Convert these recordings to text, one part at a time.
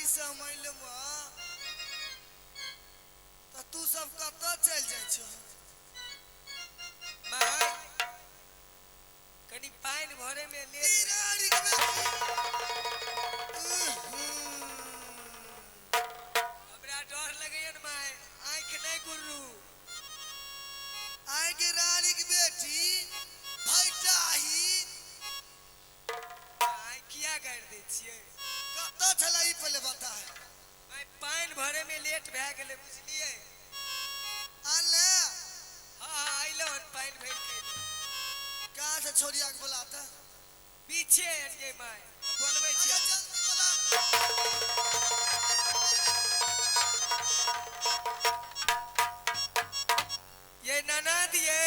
समय लेबा तो तू सब कत चल जाय छ माय कनी पानी भरे में ले रानी के हमरा डर लगैय न माय आंख नहीं गुरु आय के रानी की बेटी भैटाही आय किया कर दे छिए कत छला ई पहले बता मैं पानी भरे में लेट भ गेले बुझलिए आले हां आइलो पानी भर के कहां से छोरिया के बुलाता पीछे ये माय बोलबै छी जल्दी बोला ये नाना दिए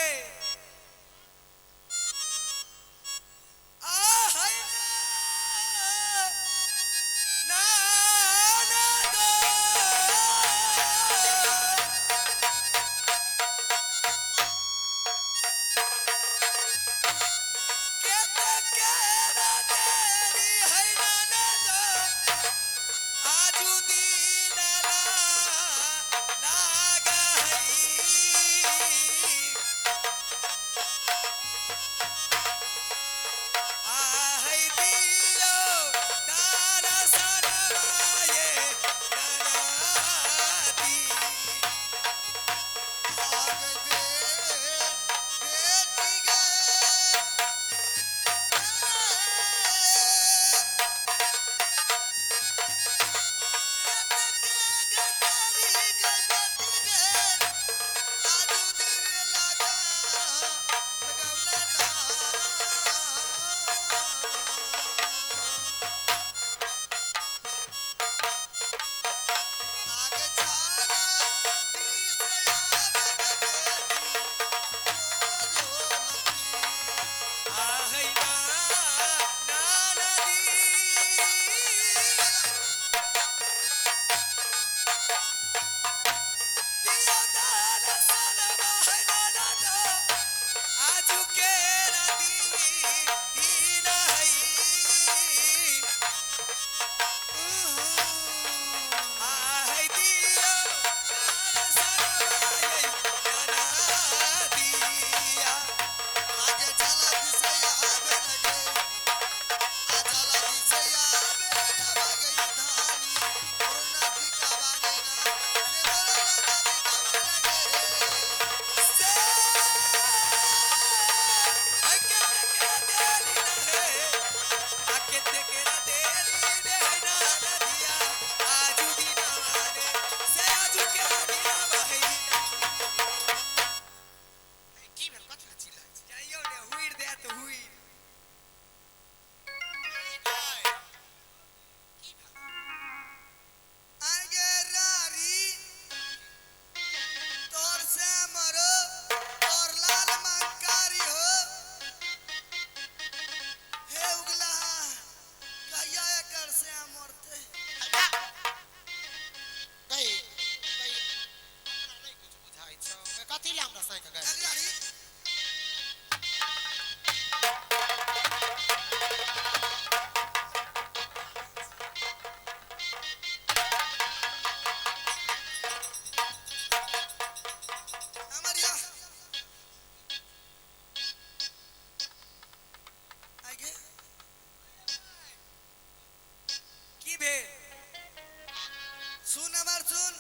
सुन हमार सुन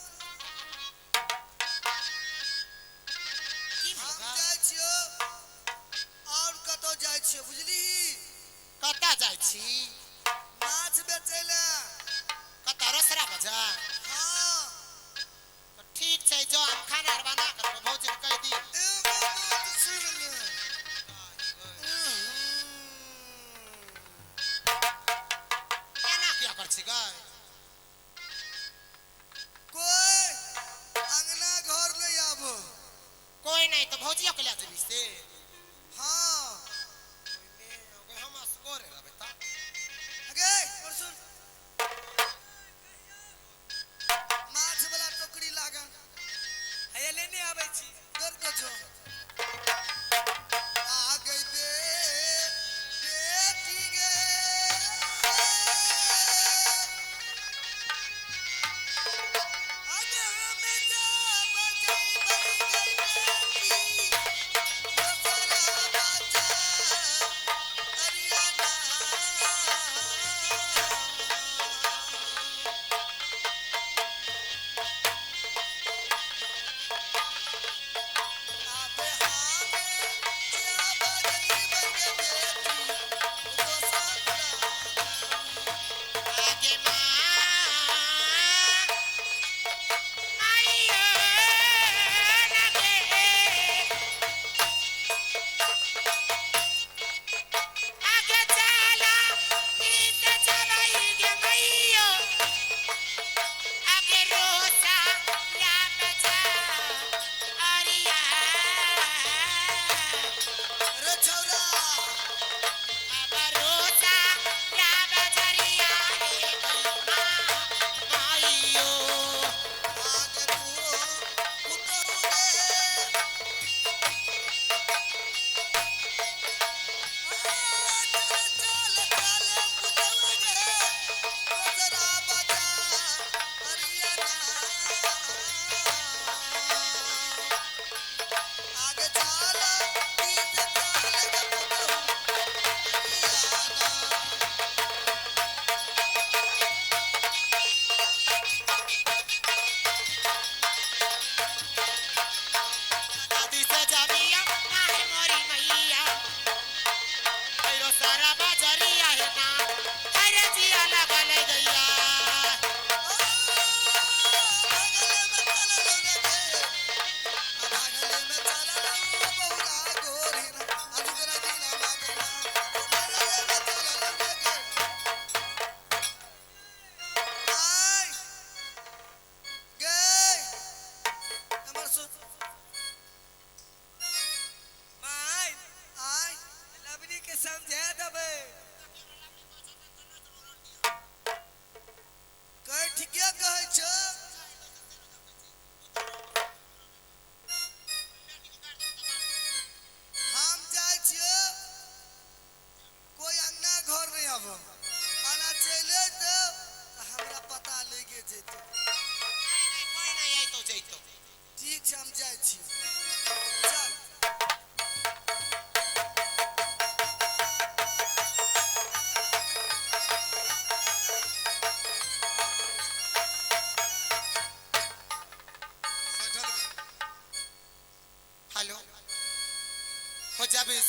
हम जाय छियो और कतो जाय छियो बुझली कता जाय छी माछ बेचैला कता रसरा बाजार हां तो ठीक छै जो हम खाना बना कर भौजी कह दी एगो बात सुन ले एना किया कर छी गय कोई नहीं तो भौजिया के ले जेबी से हां ओने ओगे हम असगोरे रहबे त अगे और सुन माछ वाला टोकरी लागन है लेने आबै छी कर के जो आ गई बेटी गे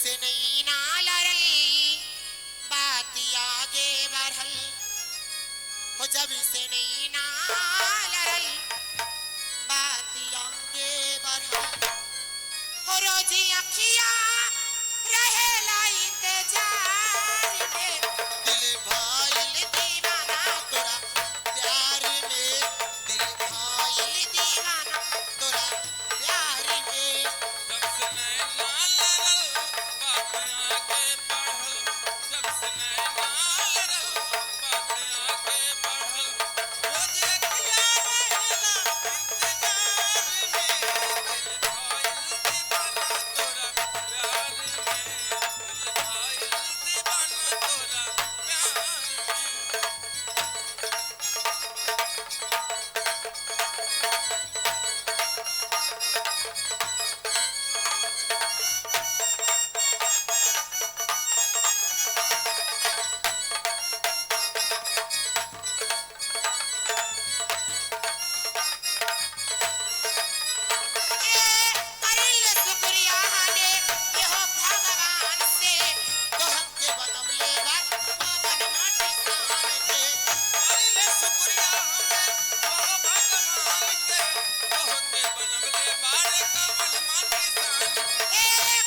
से नहीं ना लड़ल बात आगे बढ़ल हो जब से नहीं ना लड़ल बात आगे बढ़ल हो रोजी अखिया रहेला इंतजार में दिल भाईल दीवाना तोरा प्यार में दिल भाईल दीवाना तोरा प्यार में जब से नैना लड़ल बात आगे बढ़ल जब से नैना लड़ल बात आगे बढ़ल रोज अखियाँ रहेला इंतजार में दिल भाईल दीवाना तोरा प्यार में दिल भाईल दीवाना तोरा प्यार में अरिल शुक्रिया हाने ये हो भगवान से तो हमके बनवले बा पवन माटी सान के अरिले शुक्रिया हमें ओ भगवान के तोहके बनवले बारे कमल माटी सान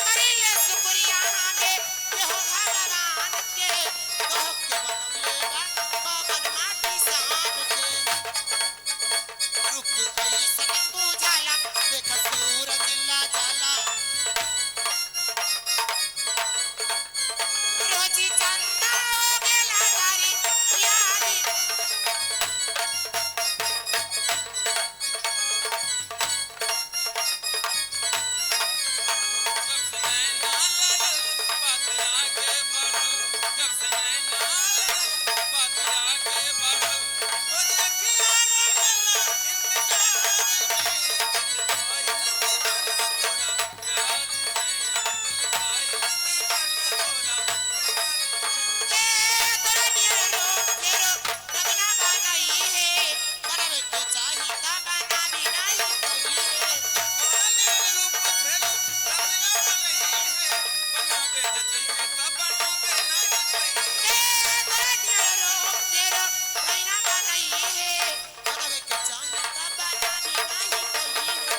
अरिल शुक्रिया हाने ये हो भगवान के तो हमके बनवले बा पवन माटी सान के रुक ऐसन बुझाला देख सूरज ला जाला रोजी चंदा हो गेला दारी यारी जब से नैना लड़ल बात आगे बढ़ल जब से नैना लड़ल बात आगे बढ़ल रोज अखियाँ रहेला इंतजार में दिल भाईल दीवाना तोरा प्यार में दिल भाईल दीवाना तोरा तोरा नियर रूप फेरो रबना बनाई है बनवे के चाही ता बना भी नहीं कोई है तोरा नील रूप फेरू रबना बनई है बनावे जे चाहिए तब बनावे नहीं कोई तोरा नियर रूप फेरो रबना बनाई है बनवे के चाही ता बना भी नहीं कोई है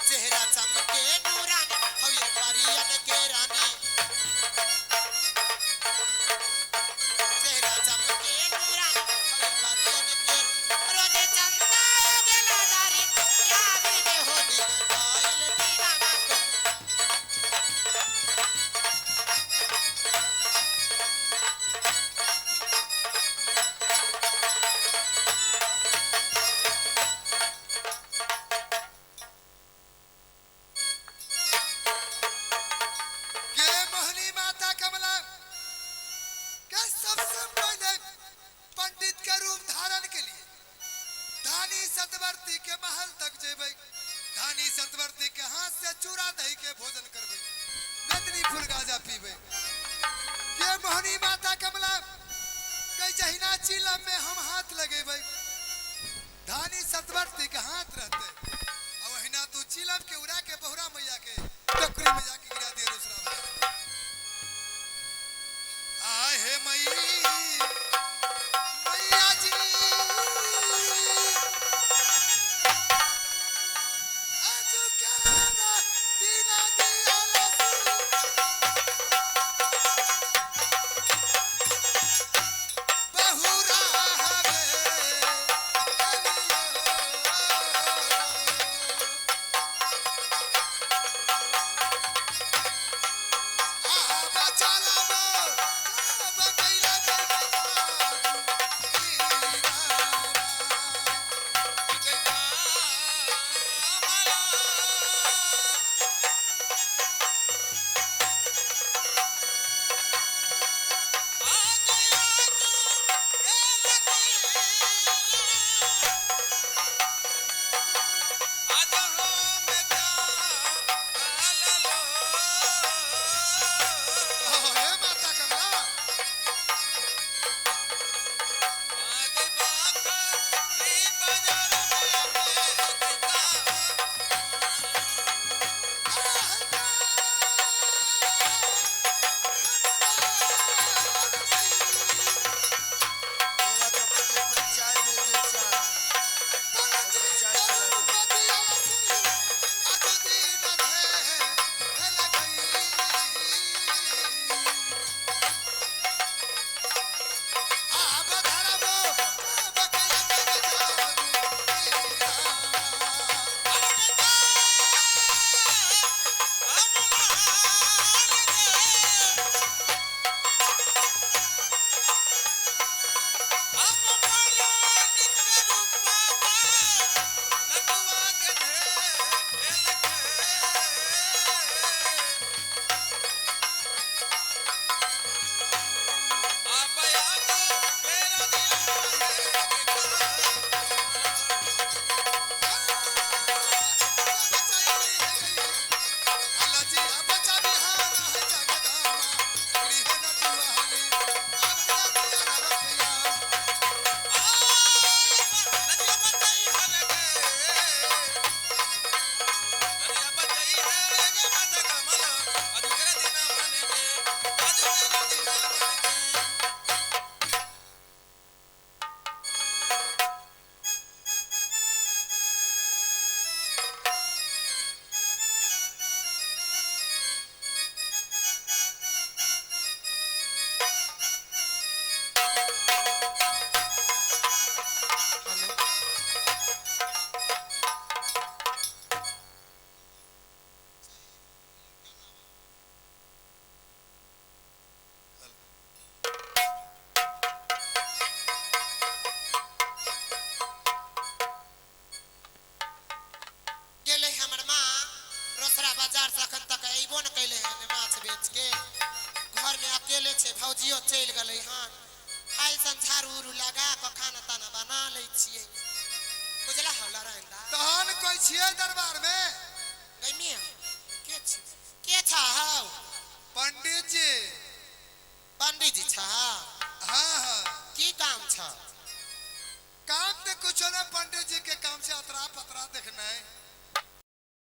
चेहरा चमके नूरानी हवे परियन के रानी चेहरा चमके नूरानी हवे परियन के रोजे चंदा हो गेला दारी याद में हो दिल भाईल दीवाना तो के मोहनी माता कमला के सबसे पहले पंडित के रूप धारण के लिए धानी सतवर्ती के महल तक जेबै धानी सतवर्ती के हाथ से चूड़ा दही के भोजन करबै नदनी फूल गाजा पीबै के मोहनी माता कमला कई जहिना चिलम में हम हाथ लगेबै धानी सतवर्ती के हाथ रहते और वहिना तू चिलम के उड़ा के बहुरा मैया के टोकरी में जाके गिरा दिए दूसरा भैया आहे मैया जी आजू केरा दीना दियालसी बहुरा हवे भौजियो चल गले हां आइ संसार उरु लगा क खाना ताना बना ले छिए बुझला हौला रहंदा तहन कोई छिए दरबार में गई मिया के था हाउ पंडित जी था हाँ हाँ की काम था काम तो कुछ ना पंडित जी के काम से अतरा पतरा देखना है